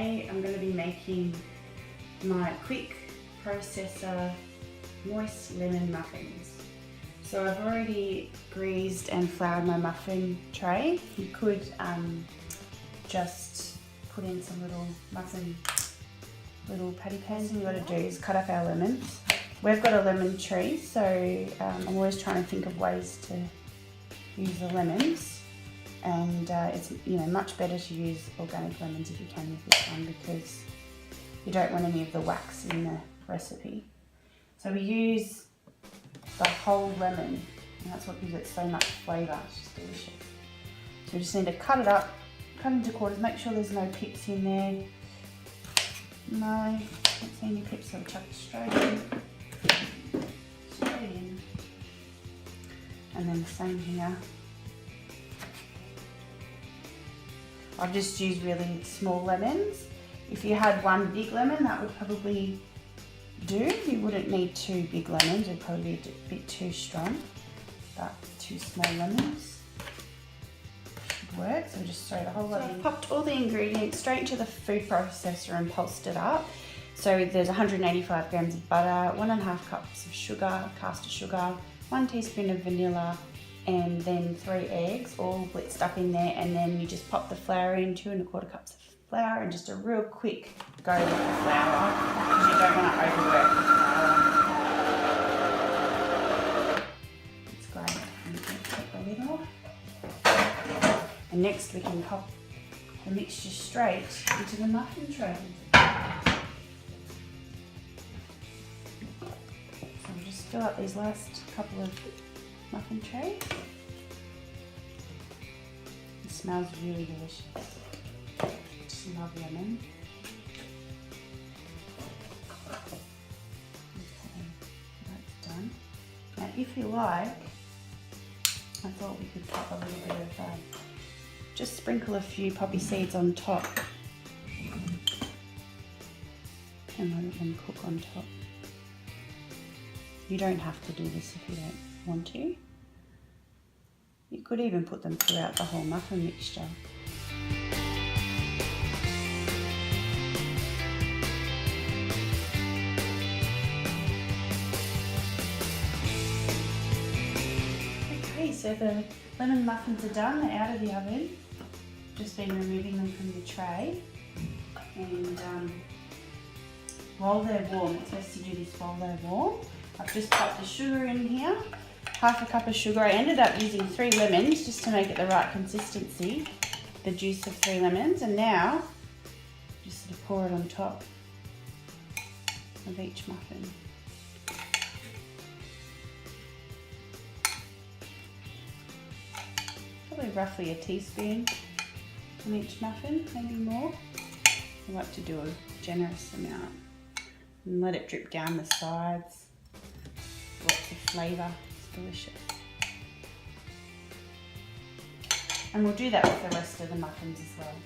today I'm going to be making my quick processor moist lemon muffins. So I've already greased and floured my muffin tray. You could just put in some little patty pans, and what you got to do is cut up our lemons. We've got a lemon tree, so I'm always trying to think of ways to use the lemons, and it's much better to use organic lemons if you can with this one, because you don't want any of the wax in the recipe. So we use the whole lemon, and that's what gives it so much flavour. It's just delicious. So we just need to cut it up, cut into quarters, make sure there's no pips in there. No, don't see any pips, so I'll chuck it straight in. And then the same here. I've just used really small lemons. If you had one big lemon, that would probably do. You wouldn't need two big lemons, it would probably be a bit too strong. But two small lemons should work. So we just throw the whole lot in. I've popped all the ingredients straight into the food processor and pulsed it up. So there's 185 grams of butter, 1.5 cups of sugar, caster sugar, 1 teaspoon of vanilla, and then 3 eggs, all blitzed up in there. And then you just pop the flour in, 2.25 cups of flour, and just a real quick go with the flour, because you don't want to overwork the flour. It's great. And you can take the lid off. And next we can pop the mixture straight into the muffin tray. So we'll just fill up these last couple of muffin trays. It smells really delicious. Just love lemon. Okay, that's done. Now if you like, I thought we could pop a little bit of, just sprinkle a few poppy seeds on top and let them cook on top. You don't have to do this if you don't want to. You could even put them throughout the whole muffin mixture. Okay, so the lemon muffins are done, they're out of the oven. Just been removing them from the tray, and while they're warm, it's best to do this while they're warm. I've just popped the sugar in here, 1/2 cup of sugar. I ended up using 3 lemons just to make it the right consistency, the juice of 3 lemons, and now just sort of pour it on top of each muffin. Probably roughly a teaspoon on each muffin, maybe more. I like to do a generous amount and let it drip down the sides. Lots of flavour, it's delicious. And we'll do that with the rest of the muffins as well.